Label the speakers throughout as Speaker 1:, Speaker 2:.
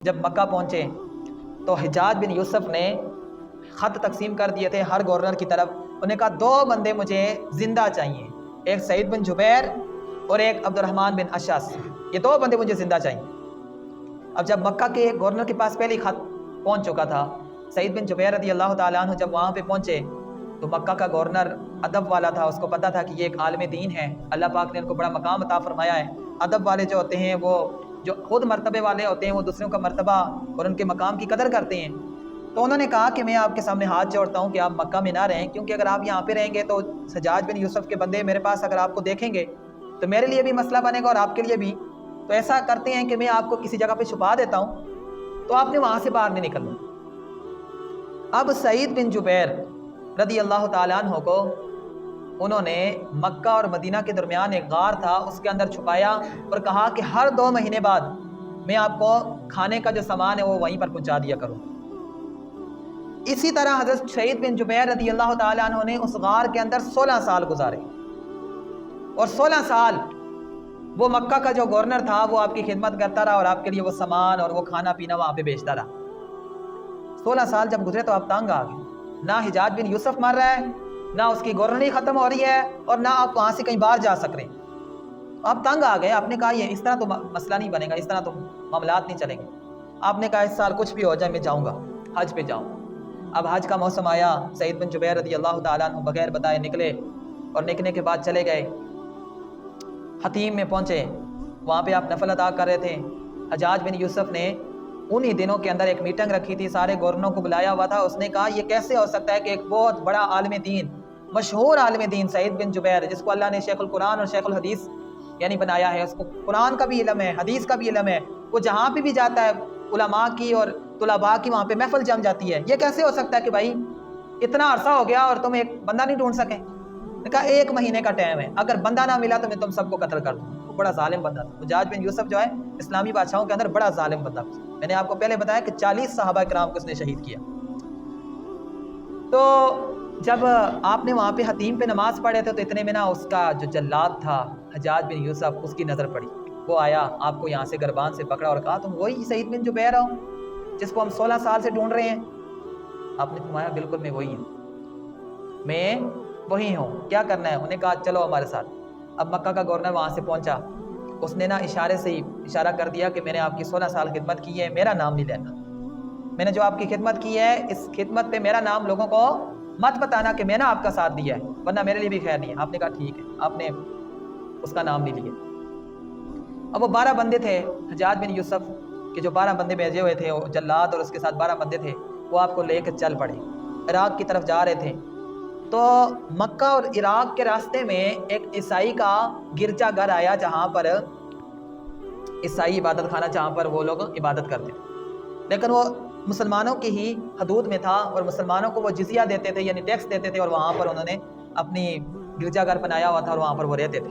Speaker 1: جب مکہ پہنچے تو حجاج بن یوسف نے خط تقسیم کر دیے تھے ہر گورنر کی طرف. انہوں نے کہا 2 بندے مجھے زندہ چاہیے, ایک سعید بن جبیر اور ایک عبد الرحمن بن اشعث, یہ 2 بندے مجھے زندہ چاہیے. اب جب مکہ کے گورنر کے پاس پہلے خط پہنچ چکا تھا, سعید بن جبیر رضی اللہ تعالیٰ عنہ جب وہاں پہ پہنچے تو مکہ کا گورنر ادب والا تھا, اس کو پتا تھا کہ یہ ایک عالم دین ہے, اللہ پاک نے ان کو بڑا مقام عطا فرمایا ہے. ادب والے جو ہوتے ہیں وہ جو خود مرتبے والے ہوتے ہیں وہ دوسروں کا مرتبہ اور ان کے مقام کی قدر کرتے ہیں. تو انہوں نے کہا کہ میں آپ کے سامنے ہاتھ جوڑتا ہوں کہ آپ مکہ میں نہ رہیں, کیونکہ اگر آپ یہاں پہ رہیں گے تو حجاج بن یوسف کے بندے میرے پاس اگر آپ کو دیکھیں گے تو میرے لیے بھی مسئلہ بنے گا اور آپ کے لیے بھی. تو ایسا کرتے ہیں کہ میں آپ کو کسی جگہ پہ چھپا دیتا ہوں, تو آپ نے وہاں سے باہر نہیں نکلنا. اب سعید بن جبیر رضی اللہ تعالیٰ عنہ کو انہوں نے مکہ اور مدینہ کے درمیان ایک غار تھا, اس کے اندر چھپایا اور کہا کہ ہر 2 مہینے بعد میں آپ کو کھانے کا جو سامان ہے وہ وہیں پر پہنچا دیا کروں. اسی طرح حضرت سعید بن جبیر رضی اللہ تعالیٰ عنہ نے اس غار کے اندر 16 سال گزارے, اور 16 سال وہ مکہ کا جو گورنر تھا وہ آپ کی خدمت کرتا رہا اور آپ کے لیے وہ سامان اور وہ کھانا پینا وہاں پہ بیچتا رہا. 16 سال جب گزرے تو آپ تنگ آ گئے, نہ حجاج بن یوسف مر رہا ہے, نہ اس کی گورنری ختم ہو رہی ہے, اور نہ آپ وہاں سے کہیں باہر جا سک رہے. آپ تنگ آ گئے, آپ نے کہا یہ اس طرح تو مسئلہ نہیں بنے گا, اس طرح تو معاملات نہیں چلیں گے. آپ نے کہا اس سال کچھ بھی ہو جائے میں جاؤں گا, حج پہ جاؤں. اب حج کا موسم آیا, سعید بن جبیر رضی اللہ تعالیٰ عنہ بغیر بتائے نکلے, اور نکلنے کے بعد چلے گئے حتیم میں پہنچے, وہاں پہ آپ نفل ادا کر رہے تھے. حجاج بن یوسف نے انہی دنوں کے اندر ایک میٹنگ رکھی تھی, سارے گورنروں کو بلایا ہوا تھا. اس نے کہا یہ کیسے ہو سکتا ہے کہ ایک بہت بڑا عالم دین, مشہور عالم دین سعید بن جبیر, جس کو اللہ نے شیخ القرآن اور شیخ الحدیث یعنی بنایا ہے, اس کو قرآن کا بھی علم ہے, حدیث کا بھی علم ہے, وہ جہاں پہ بھی جاتا ہے علماء کی اور طلباء کی وہاں پہ محفل جم جاتی ہے, یہ کیسے ہو سکتا ہے کہ بھائی اتنا عرصہ ہو گیا اور تم ایک بندہ نہیں ڈھونڈ سکے؟ کہا 1 مہینے کا ٹائم ہے, اگر بندہ نہ ملا تو میں تم سب کو قتل کر دوں. وہ بڑا ظالم بندہ تھا. حجاج بن یوسف جو ہے اسلامی بادشاہوں کے اندر بڑا ظالم بندہ تھا. میں نے آپ کو پہلے بتایا کہ 40 صحابہ کرام کو اس نے شہید کیا. تو جب آپ نے وہاں پہ حتیم پہ نماز پڑھے تھے تو اتنے میں نا اس کا جو جلاد تھا حجاج بن یوسف, اس کی نظر پڑی. وہ آیا, آپ کو یہاں سے گربان سے پکڑا اور کہا تم وہی سعید بن جبیر ہو جس کو ہم 16 سال سے ڈھونڈ رہے ہیں؟ آپ نے فرمایا بالکل میں وہی ہوں, میں وہی ہوں, کیا کرنا ہے؟ انہوں نے کہا چلو ہمارے ساتھ. اب مکہ کا گورنر وہاں سے پہنچا, اس نے نا اشارے سے ہی اشارہ کر دیا کہ میں نے آپ کی 16 سال خدمت کی ہے, میرا نام نہیں لینا. میں نے جو آپ کی خدمت کی ہے اس خدمت پہ میرا نام لوگوں کو مت بتانا کہ میں نے آپ کا ساتھ دیا ہے, ورنہ میرے لیے بھی خیر نہیں ہے. آپ نے کہا ٹھیک ہے, آپ نے اس کا نام نہیں لیا. اب وہ 12 بندے تھے حجاج بن یوسف کے, جو 12 بندے بھیجے ہوئے تھے, وہ جلاد اور اس کے ساتھ 12 بندے تھے, وہ آپ کو لے کے چل پڑے, عراق کی طرف جا رہے تھے. تو مکہ اور عراق کے راستے میں ایک عیسائی کا گرجا گھر آیا, جہاں پر عیسائی عبادت خانہ, جہاں پر وہ لوگ عبادت کرتے تھے, لیکن وہ مسلمانوں کی ہی حدود میں تھا اور مسلمانوں کو وہ جزیہ دیتے تھے یعنی ٹیکس دیتے تھے, اور وہاں پر انہوں نے اپنی گرجا گھر بنایا ہوا تھا اور وہاں پر وہ رہتے تھے.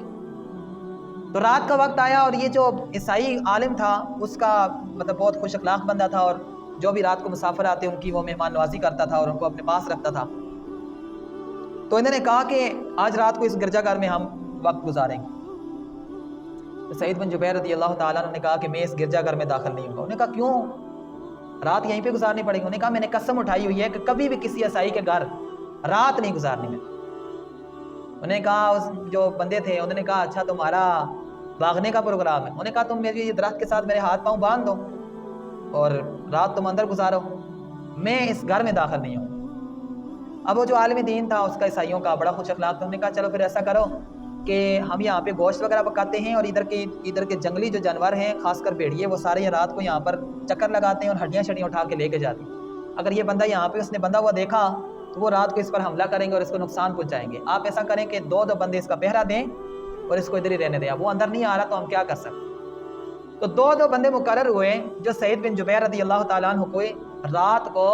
Speaker 1: تو رات کا وقت آیا اور یہ جو عیسائی عالم تھا اس کا مطلب بہت خوش اخلاق بندہ تھا, اور جو بھی رات کو مسافر آتے ان کی وہ مہمان نوازی کرتا تھا اور ان کو اپنے پاس رکھتا تھا. تو انہوں نے کہا کہ آج رات کو اس گرجا گھر میں ہم وقت گزاریں گے. تو سعید بن جبیر رضی اللہ تعالیٰ عنہ نے کہا کہ میں اس گرجا گھر میں داخل نہیں ہوں گا. انہوں نے کہا کیوں؟ رات یہیں پہ گزارنی پڑے گی. انہوں نے کہا میں نے قسم اٹھائی ہوئی ہے کہ کبھی بھی کسی عیسائی کے گھر رات نہیں گزارنی میں. انہوں نے کہا اس جو بندے تھے انہوں نے کہا اچھا تمہارا بھاگنے کا پروگرام ہے. انہوں نے کہا تم میری درخت کے ساتھ میرے ہاتھ پاؤں باندھ دو اور رات تم اندر گزارو, میں اس گھر میں داخل نہیں ہوں. اب وہ جو عالم دین تھا اس کا عیسائیوں کا بڑا خوش اخلاق تھا. انہوں نے کہا چلو پھر ایسا کرو کہ ہم یہاں پہ گوشت وغیرہ پکاتے ہیں, اور ادھر کے جنگلی جو جانور ہیں خاص کر بھیڑیے وہ سارے رات کو یہاں پر چکر لگاتے ہیں اور ہڈیاں شڈیاں اٹھا کے لے کے جاتے ہیں. اگر یہ بندہ یہاں پہ اس نے بندہ ہوا دیکھا تو وہ رات کو اس پر حملہ کریں گے اور اس کو نقصان پہنچائیں گے. آپ ایسا کریں کہ 2 بندے اس کا پہرا دیں اور اس کو ادھر ہی رہنے دیں, وہ اندر نہیں آ رہا تو ہم کیا کر سکتے. تو 2 بندے مقرر ہوئے جو سعید بن جبیر رضی اللہ تعالیٰ عنہ کو رات کو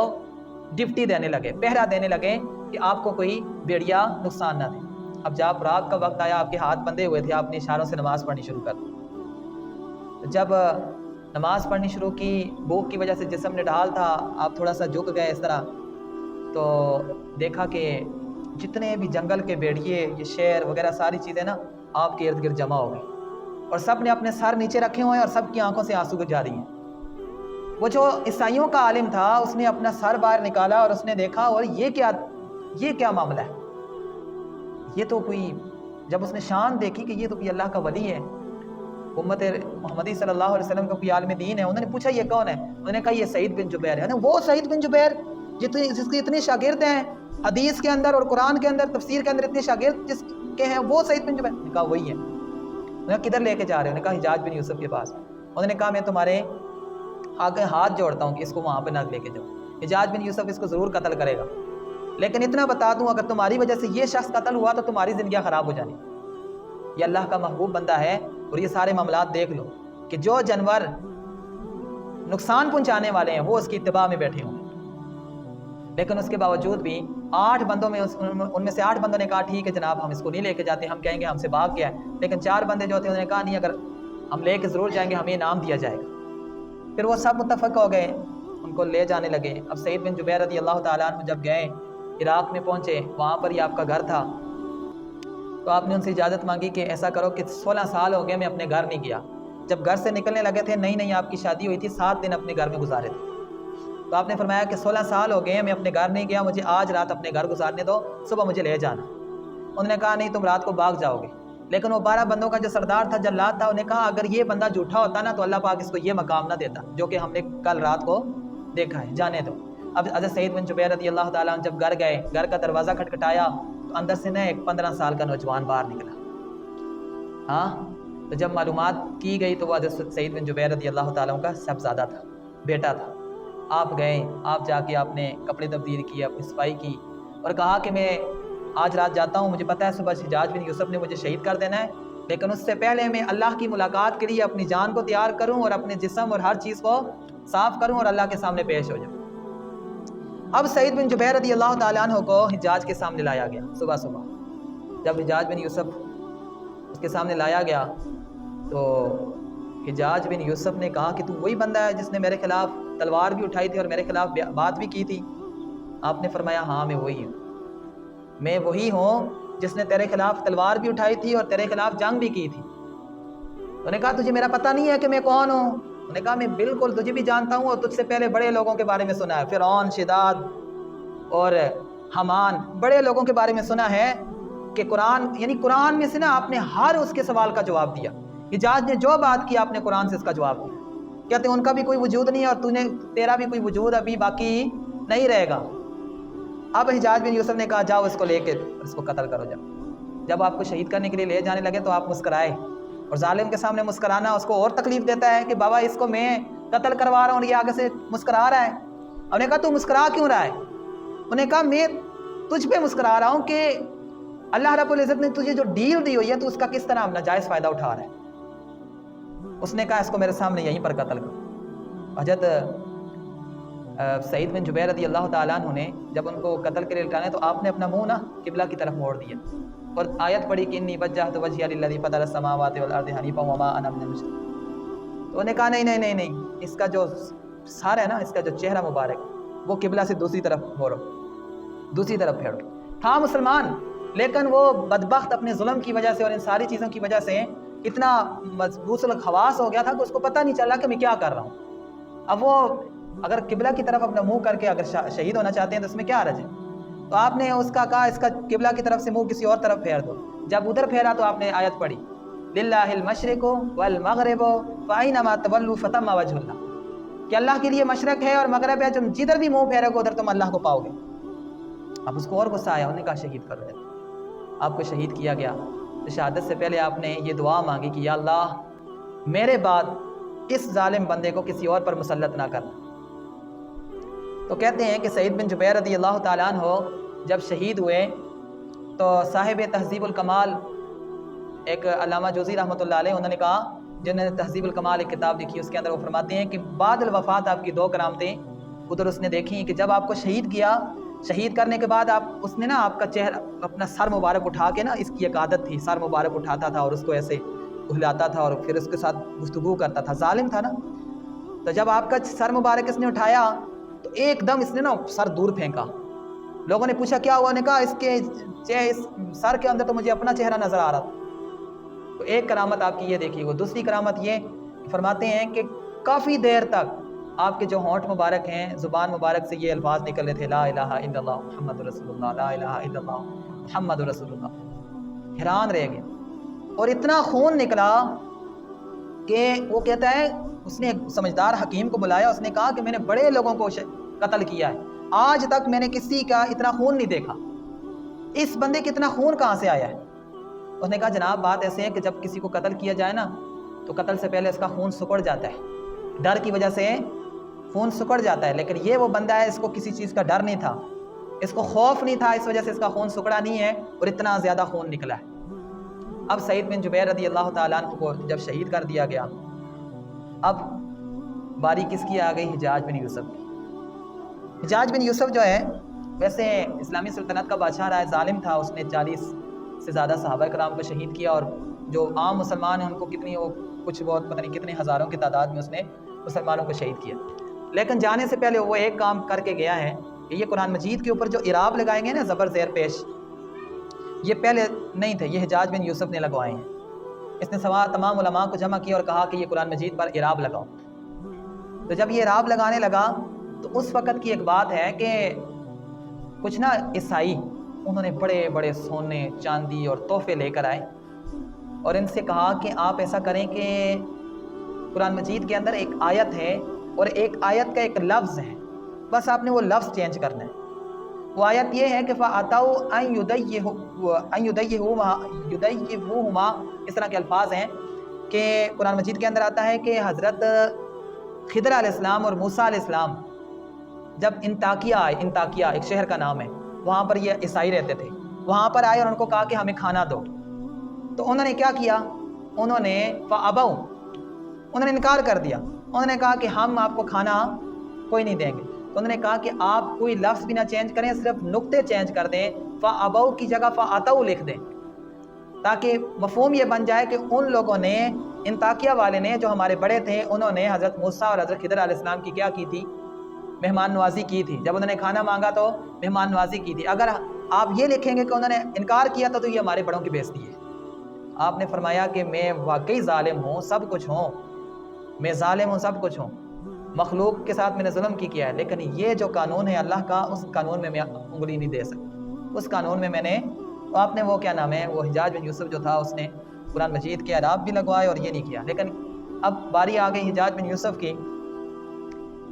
Speaker 1: ڈپٹی دینے لگے, پہرا دینے لگے کہ آپ کو کوئی بھیڑیا نقصان نہ دے. اب جب رات کا وقت آیا آپ کے ہاتھ بندھے ہوئے تھے, آپ نے اشاروں سے نماز پڑھنی شروع کر دی. جب نماز پڑھنی شروع کی, بھوک کی وجہ سے جسم نڈھال تھا, آپ تھوڑا سا جھک گئے اس طرح, تو دیکھا کہ جتنے بھی جنگل کے بھیڑیے یہ شیر وغیرہ ساری چیزیں نا آپ کے ارد گرد جمع ہو گئی, اور سب نے اپنے سر نیچے رکھے ہوئے ہیں اور سب کی آنکھوں سے آنسو جاری ہیں. وہ جو عیسائیوں کا عالم تھا اس نے اپنا سر باہر نکالا اور اس نے دیکھا اور یہ کیا معاملہ ہے، یہ تو کوئی، جب اس نے شان دیکھی کہ یہ تو کوئی اللہ کا ولی ہے، امت محمدی صلی اللہ علیہ وسلم کا کوئی عالم دین ہے، انہوں نے پوچھا یہ کون ہے، انہوں نے کہا یہ سعید بن جبیر ہے۔ وہ سعید بن جبیر جس کے اتنے شاگرد ہیں حدیث کے اندر اور قرآن کے اندر تفسیر کے اندر، اتنے شاگرد جس کے ہیں، وہ سعید بن جبیر؟ نے کہا وہی ہے۔ انہوں نے کدھر لے کے جا رہے ہیں؟ انہوں نے کہا حجاج بن یوسف کے پاس۔ انہوں نے کہا میں تمہارے آگے ہاتھ جوڑتا ہوں کہ اس کو وہاں پہ نہ لے کے جاؤ، حجاج بن یوسف اس کو ضرور قتل کرے گا، لیکن اتنا بتا دوں اگر تمہاری وجہ سے یہ شخص قتل ہوا تو تمہاری زندگیاں خراب ہو جانی۔ یہ اللہ کا محبوب بندہ ہے اور یہ سارے معاملات دیکھ لو کہ جو جانور نقصان پہنچانے والے ہیں وہ اس کی اتباع میں بیٹھے ہوں، لیکن اس کے باوجود بھی 8 بندوں میں ان میں سے 8 بندوں نے کہا ٹھیک ہے جناب ہم اس کو نہیں لے کے جاتے، ہم کہیں گے ہم سے بھاگ گیا ہے، لیکن 4 بندے جو تھے انہوں نے کہا نہیں، اگر ہم لے کے ضرور جائیں گے، ہمیں انعام دیا جائے گا۔ پھر وہ سب متفق ہو گئے، ان کو لے جانے لگے۔ اب سعید بن جبیر رضی اللہ تعالیٰ عنہ جب گئے، عراق میں پہنچے، وہاں پر ہی آپ کا گھر تھا، تو آپ نے ان سے اجازت مانگی کہ ایسا کرو کہ 16 سال ہو گئے میں اپنے گھر نہیں گیا۔ جب گھر سے نکلنے لگے تھے، نہیں آپ کی شادی ہوئی تھی، 7 دن اپنے گھر میں گزارے تھے، تو آپ نے فرمایا کہ 16 سال ہو گئے میں اپنے گھر نہیں گیا، مجھے آج رات اپنے گھر گزارنے دو، صبح مجھے لے جانا۔ انہوں نے کہا نہیں تم رات کو بھاگ جاؤ گے، لیکن وہ 12 بندوں کا جو سردار تھا، جلاد تھا، انہوں نے کہا اگر یہ بندہ جھوٹا ہوتا نا تو اللہ پاک اس کو یہ مقام نہ دیتا جو کہ ہم نے کل رات کو دیکھا ہے، جانے دو۔ اب حضرت سعید بن جبیر رضی اللہ تعالیٰ عنہ جب گھر گئے، گھر کا دروازہ کھٹکھٹایا تو اندر سے ایک 15 سال کا نوجوان باہر نکلا۔ تو جب معلومات کی گئی تو وہ حضرت سعید بن جبیر رضی اللہ تعالیٰ عنہ کا صاحبزادہ تھا، بیٹا تھا۔ آپ گئے، آپ جا کے آپ نے کپڑے تبدیل کیے، اپنی صفائی کی اور کہا کہ میں آج رات جاتا ہوں، مجھے پتہ ہے صبح حجاج بن یوسف نے مجھے شہید کر دینا ہے، لیکن اس سے پہلے میں اللہ کی ملاقات کے لیے اپنی جان کو تیار کروں اور اپنے جسم اور ہر چیز کو صاف کروں اور اللہ کے سامنے پیش ہو جاؤں۔ اب سعید بن جبیر رضی اللہ تعالیٰ عنہ کو حجاج کے سامنے لایا گیا صبح۔ جب حجاج بن یوسف اس کے سامنے لایا گیا تو حجاج بن یوسف نے کہا کہ تو وہی بندہ ہے جس نے میرے خلاف تلوار بھی اٹھائی تھی اور میرے خلاف بات بھی کی تھی؟ آپ نے فرمایا ہاں میں وہی ہوں، میں وہی ہوں جس نے تیرے خلاف تلوار بھی اٹھائی تھی اور تیرے خلاف جنگ بھی کی تھی۔ انہوں نے کہا تجھے میرا پتہ نہیں ہے کہ میں کون ہوں؟ انہوں نے کہا میں بالکل تجھے بھی جانتا ہوں اور تجھ سے پہلے بڑے لوگوں کے بارے میں سنا ہے، فرعون، شداد اور حمان، بڑے لوگوں کے بارے میں سنا ہے کہ قرآن میں سے نا آپ نے ہر اس کے سوال کا جواب دیا۔ حجاج نے جو بات کی آپ نے قرآن سے اس کا جواب دیا، کہتے ہیں ان کا بھی کوئی وجود نہیں ہے اور تیرا بھی کوئی وجود ابھی باقی نہیں رہے گا۔ اب حجاج بن یوسف نے کہا جاؤ اس کو لے کے اس کو قتل کرو۔ جب آپ کو شہید کرنے کے لیے لے جانے لگے تو آپ مسکرائے، اور ظالم کے سامنے مسکرانا اس کو اور تکلیف دیتا ہے کہ بابا اس کو میں قتل کروا رہا ہوں اور یہ آگے سے مسکرا رہا ہے۔ انہوں نے کہا تو مسکرا کیوں رہا ہے؟ انہوں نے کہا میں تجھ پہ مسکرا رہا ہوں کہ اللہ رب العزت نے تجھے جو ڈیل دی ہوئی ہے تو اس کا کس طرح ناجائز فائدہ اٹھا رہا ہے۔ اس نے کہا اس کو میرے سامنے یہیں پر قتل کرو۔ حضرت سعید بن جبیر رضی اللہ تعالیٰ عنہ نے جب ان کو قتل کے لیے لٹانا تو آپ نے اپنا منہ نا قبلہ کی طرف موڑ دیا اور آیت پڑھی کہ انی وجہت وجہی للذی فطر السماوات والارض حنیفا وما انا من المشرکین۔ تو انہوں نے کہا نہیں، اس کا جو سر ہے نا، اس کا جو چہرہ مبارک وہ قبلہ سے دوسری طرف موڑو، دوسری طرف پھیرو۔ تھا مسلمان لیکن وہ بدبخت اپنے ظلم کی وجہ سے اور ان ساری چیزوں کی وجہ سے اتنا مضبوط الخواص ہو گیا تھا کہ اس کو پتہ نہیں چلا کہ میں کیا کر رہا ہوں۔ اب وہ اگر قبلہ کی طرف اپنا منہ کر کے اگر شہید ہونا چاہتے ہیں تو اس میں کیا حرج ہے؟ تو آپ نے اس کا کہا اس کا قبلہ کی طرف سے منہ کسی اور طرف پھیر دو۔ جب ادھر پھیرا تو آپ نے آیت پڑھی للہ المشرق والمغرب فأینما تولوا فتم وجہ اللہ، کہ اللہ کے لیے مشرق ہے اور مغرب ہے، تم جدھر بھی منہ پھیرو گے ادھر تم اللہ کو پاؤ گے۔ اب اس کو اور غصہ آیا، انہوں نے کہا شہید کر دو۔ آپ کو شہید کیا گیا تو شہادت سے پہلے آپ نے یہ دعا مانگی کہ یا اللہ میرے بعد اس ظالم بندے کو کسی اور پر مسلط نہ کرنا۔ تو کہتے ہیں کہ سعید بن جبیر رضی اللہ تعالیٰ عنہ جب شہید ہوئے تو صاحب تہذیب الکمال ایک علامہ جوزی رحمۃ اللہ علیہ انہوں نے کہا، جنہوں نے تہذیب الکمال ایک کتاب لکھی، اس کے اندر وہ فرماتے ہیں کہ بعد الوفات آپ کی 2 کرامتیں ادھر اس نے دیکھی کہ جب آپ کو شہید کیا، شہید کرنے کے بعد اس نے نا آپ کا چہرہ اپنا سر مبارک اٹھا کے نا، اس کی ایک عادت تھی، سر مبارک اٹھاتا تھا اور اس کو ایسے ہلاتا تھا اور پھر اس کے ساتھ گفتگو کرتا تھا، ظالم تھا نا۔ تو جب آپ کا سر مبارک اس نے اٹھایا تو ایک دم اس نے نا سر دور پھینکا۔ لوگوں نے پوچھا کیا ہوا؟ نے کہا اس سر کے اندر تو مجھے اپنا چہرہ نظر آ رہا تھا۔ تو ایک کرامت آپ کی یہ دیکھیے گا۔ دوسری کرامت یہ فرماتے ہیں کہ کافی دیر تک آپ کے جو ہونٹ مبارک ہیں، زبان مبارک سے یہ الفاظ نکل رہے تھے، لا الہ الا اللہ محمد رسول اللہ، لا الہ الا اللہ محمد رسول اللہ۔ حیران رہ گئے، اور اتنا خون نکلا کہ وہ کہتا ہے اس نے ایک سمجھدار حکیم کو بلایا، اس نے کہا کہ میں نے بڑے لوگوں کو قتل کیا ہے، آج تک میں نے کسی کا اتنا خون نہیں دیکھا، اس بندے کے اتنا خون کہاں سے آیا ہے؟ اس نے کہا جناب بات ایسے ہے کہ جب کسی کو قتل کیا جائے نا تو قتل سے پہلے اس کا خون سکڑ جاتا ہے، ڈر کی وجہ سے خون سکڑ جاتا ہے، لیکن یہ وہ بندہ ہے اس کو کسی چیز کا ڈر نہیں تھا، اس کو خوف نہیں تھا، اس وجہ سے اس کا خون سکڑا نہیں ہے اور اتنا زیادہ خون نکلا ہے۔ اب سعید بن جبیر رضی اللہ تعالیٰ عنہ کو جب شہید کر دیا گیا، اب باری کس کی آ گئی؟ حجاج بن یوسف کی۔ حجاج بن یوسف جو ہے ویسے اسلامی سلطنت کا بادشاہ رہا ہے، ظالم تھا، اس نے 40 سے زیادہ صحابہ کرام کو شہید کیا، اور جو عام مسلمان ہیں ان کو کتنی وہ کچھ بہت پتہ نہیں کتنے ہزاروں کی تعداد میں اس نے مسلمانوں کو شہید کیا۔ لیکن جانے سے پہلے وہ ایک کام کر کے گیا ہے کہ یہ قرآن مجید کے اوپر جو اعراب لگائیں گے نا زبر زیر پیش، یہ پہلے نہیں تھے، یہ حجاج بن یوسف نے لگوائے ہیں۔ اس نے تمام علماء کو جمع کیا اور کہا کہ یہ قرآن مجید پر اعراب لگاؤ۔ تو جب یہ اعراب لگانے لگا تو اس وقت کی ایک بات ہے کہ کچھ نا عیسائی انہوں نے بڑے بڑے سونے چاندی اور تحفے لے کر آئے اور ان سے کہا کہ آپ ایسا کریں کہ قرآن مجید کے اندر ایک آیت ہے اور ایک آیت کا ایک لفظ ہے، بس آپ نے وہ لفظ چینج کرنا ہے۔ وہ آیت یہ ہے کہ فَأَتَوْا أَن يُدَيِّهُمَا، اس طرح کے الفاظ ہیں کہ قرآن مجید کے اندر آتا ہے کہ حضرت خضر علیہ السلام اور موسیٰ علیہ السلام جب انطاکیہ آئے، انطاکیہ ایک شہر کا نام ہے، وہاں پر یہ عیسائی رہتے تھے، وہاں پر آئے اور ان کو کہا کہ ہمیں کھانا دو، تو انہوں نے کیا کیا؟ انہوں نے فَأَبَوْا، انہوں نے انکار کر دیا، انہوں نے کہا کہ ہم آپ کو کھانا کوئی نہیں دیں گے۔ تو انہوں نے کہا کہ آپ کوئی لفظ بھی نہ چینج کریں، صرف نقطے چینج کر دیں، فَأَبَوْا کی جگہ فَأَتَوْا لکھ دیں، تاکہ مفہوم یہ بن جائے کہ ان لوگوں نے، انطاکیہ والے نے جو ہمارے بڑے تھے، انہوں نے حضرت موسیٰ اور حضرت خضر علیہ السلام کی کیا کی تھی؟ مہمان نوازی کی تھی۔ جب انہوں نے کھانا مانگا تو مہمان نوازی کی تھی۔ اگر آپ یہ لکھیں گے کہ انہوں نے انکار کیا تو یہ ہمارے بڑوں کی بے عزتی ہے۔ آپ نے فرمایا کہ میں واقعی ظالم ہوں، سب کچھ ہوں، میں ظالم ہوں، سب کچھ ہوں، مخلوق کے ساتھ میں نے ظلم کیا ہے، لیکن یہ جو قانون ہے اللہ کا، اس قانون میں انگلی نہیں دے سکتا، اس قانون میں نے، تو آپ نے وہ کیا نام ہے، وہ حجاج بن یوسف جو تھا اس نے قرآن مجید کے اعراب بھی لگوائے اور یہ نہیں کیا۔ لیکن اب باری آ گئی حجاج بن یوسف کی۔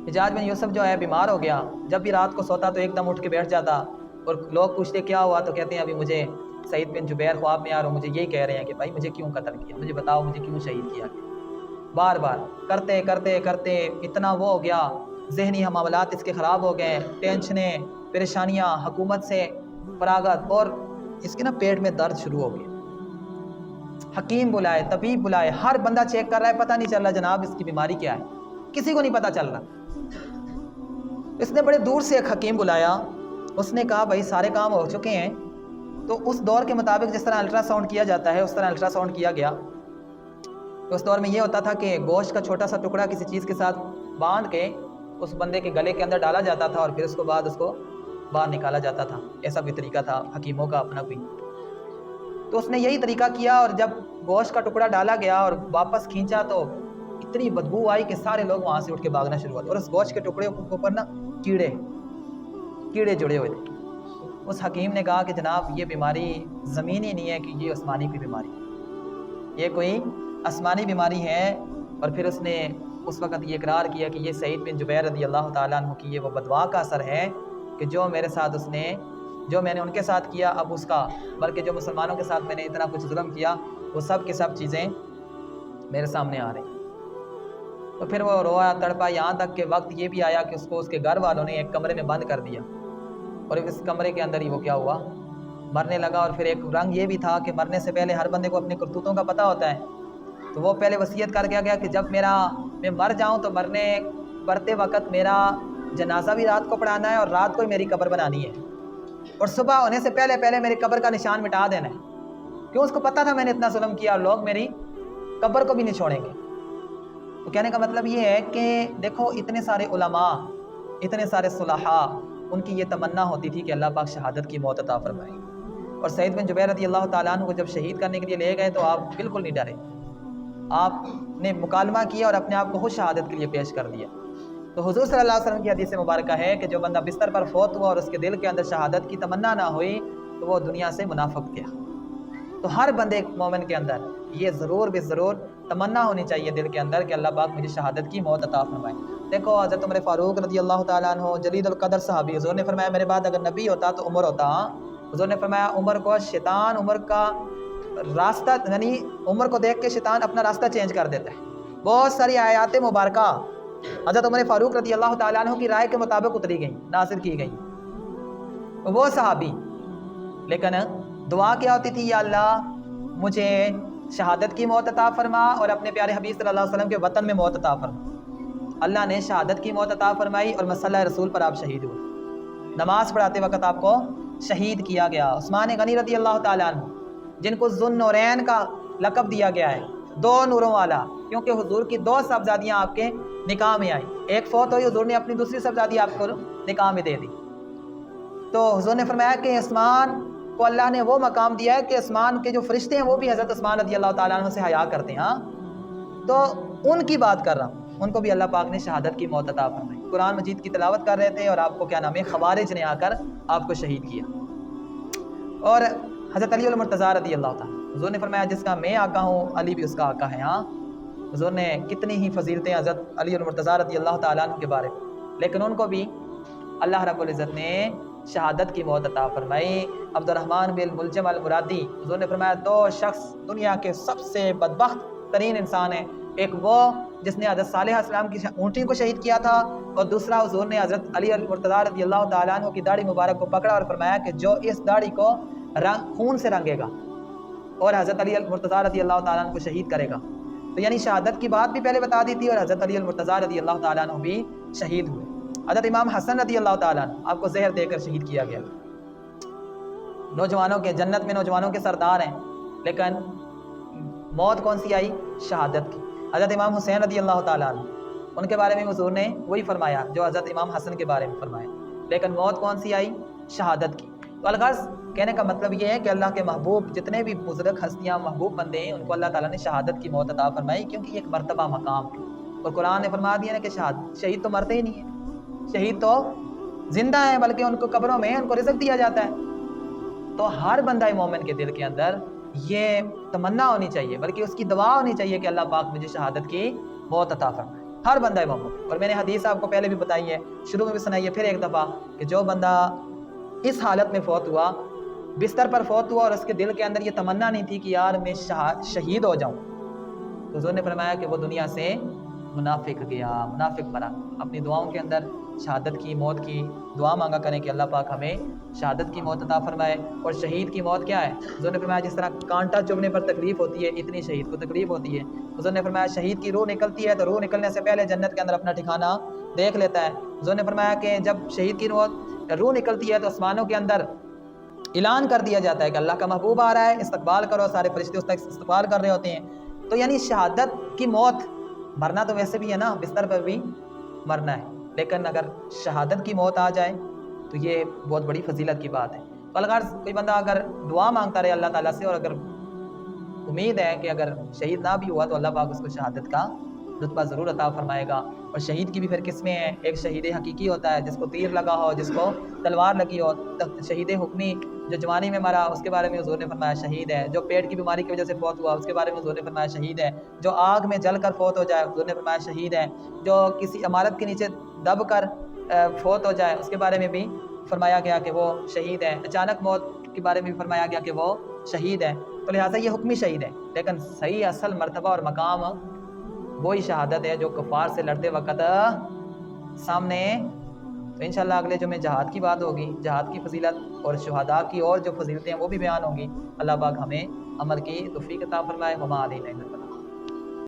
Speaker 1: حجاج بن یوسف جو ہے بیمار ہو گیا، جب بھی رات کو سوتا تو ایک دم اٹھ کے بیٹھ جاتا، اور لوگ پوچھتے کیا ہوا تو کہتے ہیں ابھی مجھے سعید بن جبیر خواب میں آ رہا ہوں، مجھے یہی کہہ رہے ہیں کہ بھائی مجھے کیوں قتل کیا، مجھے بتاؤ مجھے کیوں شہید کیا گیا۔ بار بار کرتے کرتے کرتے اتنا وہ ہو گیا، ذہنی معاملات اس کے خراب ہو گئے، ٹینشنیں، پریشانیاں، حکومت سے فراغت، اور اس کے نا پیٹ میں درد شروع ہو گیا۔ حکیم بلائے، طبیب بلائے، ہر بندہ چیک کر رہا ہے، پتہ نہیں چل رہا جناب اس کی بیماری کیا ہے، کسی کو نہیں پتہ چل رہا۔ اس نے بڑے دور سے ایک حکیم بلایا، اس نے کہا بھائی سارے کام ہو چکے ہیں، تو اس دور کے مطابق جس طرح الٹرا ساؤنڈ کیا جاتا ہے اس طرح الٹرا ساؤنڈ کیا گیا۔ تو اس دور میں یہ ہوتا تھا کہ گوشت کا چھوٹا سا ٹکڑا کسی چیز کے ساتھ باندھ کے اس بندے کے گلے کے اندر ڈالا جاتا تھا اور پھر اس کو بعد اس کو باہر نکالا جاتا تھا، ایسا بھی طریقہ تھا حکیموں کا اپنا کوئی۔ تو اس نے یہی طریقہ کیا، اور جب گوشت کا ٹکڑا ڈالا گیا اور واپس کھینچا تو اتنی بدبو آئی کہ سارے لوگ وہاں سے اٹھ کے بھاگنا شروع ہوئے، اور اس گوشت کے ٹکڑے کے اوپر نا کیڑے جڑے ہوئے تھے۔ اس حکیم نے کہا کہ جناب یہ بیماری زمینی نہیں ہے، کہ یہ آسمانی کی بیماری، یہ کوئی آسمانی بیماری ہے۔ اور پھر اس نے اس وقت یہ اقرار کیا کہ یہ سعید بن جبیر رضی اللہ تعالیٰ عنہ کی یہ وہ بدوا کا اثر ہے کہ جو میرے ساتھ اس نے، جو میں نے ان کے ساتھ کیا، اب اس کا، بلکہ جو مسلمانوں کے ساتھ میں نے اتنا کچھ ظلم کیا، وہ سب کے سب چیزیں میرے سامنے آ رہی۔ تو پھر وہ رویا تڑپا، یہاں تک کہ وقت یہ بھی آیا کہ اس کو اس کے گھر والوں نے ایک کمرے میں بند کر دیا، اور اس کمرے کے اندر ہی وہ کیا ہوا، مرنے لگا۔ اور پھر ایک رنگ یہ بھی تھا کہ مرنے سے پہلے ہر بندے کو اپنے کرتوتوں کا پتہ ہوتا ہے، تو وہ پہلے وصیت کر گیا کہ جب میں مر جاؤں تو مرتے وقت میرا جنازہ بھی رات کو پڑھانا ہے اور رات کو ہی میری قبر بنانی ہے، اور صبح ہونے سے پہلے میری قبر کا نشان مٹا دینا ہے، کیوں اس کو پتہ تھا میں نے اتنا ظلم کیا اور لوگ میری قبر کو بھی نہیں چھوڑیں گے۔ تو کہنے کا مطلب یہ ہے کہ دیکھو اتنے سارے علماء، اتنے سارے صلحاء، ان کی یہ تمنا ہوتی تھی کہ اللہ پاک شہادت کی موت عطا فرمائے۔ اور سعید بن جبیر رضی اللہ تعالیٰ عنہ کو جب شہید کرنے کے لیے لے گئے تو آپ بالکل نہیں ڈرے، آپ نے مکالمہ کیا اور اپنے آپ کو خود شہادت کے لیے پیش کر دیا۔ تو حضور صلی اللہ علیہ وسلم کی حدیث مبارکہ ہے کہ جو بندہ بستر پر فوت ہوا اور اس کے دل کے اندر شہادت کی تمنا نہ ہوئی تو وہ دنیا سے منافق گیا۔ تو ہر بندے مومن کے اندر یہ ضرور بے ضرور تمنا ہونی چاہیے دل کے اندر کہ اللہ پاک مجھے شہادت کی موت عطا فرمائے۔ دیکھو حضرت عمر فاروق رضی اللہ تعالیٰ عنہ جلیل القدر صحابی، حضور نے فرمایا میرے بعد اگر نبی ہوتا تو عمر ہوتا۔ حضور نے فرمایا عمر کو شیطان عمر کا راستہ، یعنی عمر کو دیکھ کے شیطان اپنا راستہ چینج کر دیتا ہے۔ بہت ساری آیات مبارکہ حضرت عمر فاروق رضی اللہ تعالیٰ عنہ کی رائے کے مطابق اتری گئیں، نازل کی گئیں۔ وہ صحابی لیکن دعا کیا ہوتی تھی، یا اللہ مجھے شہادت کی موت عطا فرما اور اپنے پیارے حبیب صلی اللہ علیہ وسلم کے وطن میں موت عطا فرما۔ اللہ نے شہادت کی موت عطا فرمائی اور مسلح رسول پر آپ شہید ہوئے۔ نماز پڑھاتے وقت آپ کو شہید کیا گیا۔ عثمان غنی رضی اللہ تعالیٰ عنہ جن کو ذو النورین کا لقب دیا گیا ہے، دو نوروں والا، کیونکہ حضور کی دو صاحبزادیاں آپ کے نکاح میں آئیں، ایک فوت ہوئی، حضور نے اپنی دوسری صاحبزادی آپ کو نکاح میں دے دی۔ تو حضور نے فرمایا کہ عثمان کو اللہ نے وہ مقام دیا ہے کہ عثمان کے جو فرشتے ہیں وہ بھی حضرت عثمان رضی اللہ تعالیٰ عنہ سے حیا کرتے ہیں۔ ہاں تو ان کی بات کر رہا ہوں، ان کو بھی اللہ پاک نے شہادت کی موت عطا فرمائی۔ قرآن مجید کی تلاوت کر رہے تھے اور آپ کو کیا نام ہے، خوارج نے آ کر آپ کو شہید کیا۔ اور حضرت علی المرتضیٰ رضی اللہ تعالیٰ، حضور نے فرمایا جس کا میں آقا ہوں علی بھی اس کا آقا ہے۔ ہاں حضور نے کتنی ہی فضیلتیں حضرت علی المرتضیٰ رضی اللہ تعالیٰ عنہ کے بارے میں، لیکن ان کو بھی اللہ رب العزت نے شہادت کی موت عطا فرمائی۔ عبد الرحمن بن ملجم المرادی، حضور نے فرمایا دو شخص دنیا کے سب سے بدبخت ترین انسان ہیں، ایک وہ جس نے حضرت صالح علیہ السلام کی اونٹی کو شہید کیا تھا، اور دوسرا حضور نے حضرت علی المرتضیٰ رضی اللہ تعالیٰ عنہ کی داڑھی مبارک کو پکڑا اور فرمایا کہ جو اس داڑھی کو خون سے رنگے گا اور حضرت علی المرتضیٰ رضی اللہ تعالیٰ عنہ کو شہید کرے گا۔ تو یعنی شہادت کی بات بھی پہلے بتا دی تھی، اور حضرت علی المرتضیٰ رضی اللہ تعالیٰ عنہ بھی شہید ہوئے۔ حضرت امام حسن رضی اللہ تعالیٰ عنہ آپ کو زہر دے کر شہید کیا گیا۔ نوجوانوں کے جنت میں نوجوانوں کے سردار ہیں، لیکن موت کون سی آئی؟ شہادت کی۔ حضرت امام حسین رضی اللہ تعالیٰ عنہ، ان کے بارے میں حضور نے وہی فرمایا جو حضرت امام حسن کے بارے میں فرمایا، لیکن موت کون سی آئی؟ شہادت کی۔ تو الغرض کہنے کا مطلب یہ ہے کہ اللہ کے محبوب جتنے بھی بزرگ ہستیاں محبوب بندے ہیں ان کو اللہ تعالیٰ نے شہادت کی موت عطا فرمائی، کیونکہ یہ ایک مرتبہ مقام ہے۔ اور قرآن نے فرما دیا نا کہ شہید تو مرتے ہی نہیں ہیں، شہید تو زندہ ہیں، بلکہ ان کو قبروں میں ان کو رزق دیا جاتا ہے۔ تو ہر بندہ مومن کے دل کے اندر یہ تمنا ہونی چاہیے، بلکہ اس کی دعا ہونی چاہیے کہ اللہ پاک مجھے شہادت کی موت عطا فرمائے، ہر بندہ مومن۔ اور میں نے حدیث آپ کو پہلے بھی بتائی ہے، شروع میں بھی سنائی ہے پھر ایک دفعہ، کہ جو بندہ اس حالت میں فوت ہوا، بستر پر فوت ہوا، اور اس کے دل کے اندر یہ تمنا نہیں تھی کہ یار میں شہید ہو جاؤں، تو حضور نے فرمایا کہ وہ دنیا سے منافق گیا، منافق مرا۔ اپنی دعاؤں کے اندر شہادت کی موت کی دعا مانگا کریں کہ اللہ پاک ہمیں شہادت کی موت عطا فرمائے۔ اور شہید کی موت کیا ہے؟ حضور نے فرمایا جس طرح کانٹا چبھنے پر تکلیف ہوتی ہے اتنی شہید کو تکلیف ہوتی ہے۔ حضور نے فرمایا شہید کی روح نکلتی ہے تو روح نکلنے سے پہلے جنت کے اندر اپنا ٹھکانہ دیکھ لیتا ہے۔ حضور نے فرمایا کہ جب شہید کی روح نکلتی ہے تو آسمانوں کے اندر اعلان کر دیا جاتا ہے کہ اللہ کا محبوب آ رہا ہے، استقبال کرو، سارے فرشتے اس تک استقبال کر رہے ہوتے ہیں۔ تو یعنی شہادت کی موت، مرنا تو ویسے بھی ہے نا، بستر پر بھی مرنا ہے، لیکن اگر شہادت کی موت آ جائے تو یہ بہت بڑی فضیلت کی بات ہے۔ بالغرض کوئی بندہ اگر دعا مانگتا رہے اللہ تعالیٰ سے، اور اگر امید ہے کہ اگر شہید نہ بھی ہوا تو اللہ پاک اس کو شہادت کا رتبہ ضرور عطا فرمائے گا۔ اور شہید کی بھی پھر قسمیں ہیں، ایک شہید حقیقی ہوتا ہے جس کو تیر لگا ہو، جس کو تلوار لگی ہو۔ شہید حکمی جو جوانی میں مرا اس کے بارے میں حضور نے فرمایا شہید ہے۔ جو پیٹ کی بیماری کی وجہ سے فوت ہوا اس کے بارے میں حضور نے فرمایا شہید ہے۔ جو آگ میں جل کر فوت ہو جائے حضور نے فرمایا شہید ہے۔ جو کسی عمارت کے نیچے دب کر فوت ہو جائے اس کے بارے میں بھی فرمایا گیا کہ وہ شہید ہے۔ اچانک موت کے بارے میں بھی فرمایا گیا کہ وہ شہید ہے۔ تو لہٰذا یہ حکمی شہید ہے، لیکن صحیح اصل مرتبہ اور مقام وہی شہادت ہے جو کفار سے لڑتے وقت سامنے۔ تو انشاءاللہ اگلے جمعے جہاد کی بات ہوگی، جہاد کی فضیلت اور شہداء کی اور جو فضیلتیں ہیں وہ بھی بیان ہوں گی۔ اللہ پاک ہمیں عمل کی توفیق عطا فرمائے۔ وما علینا الا البلاغ۔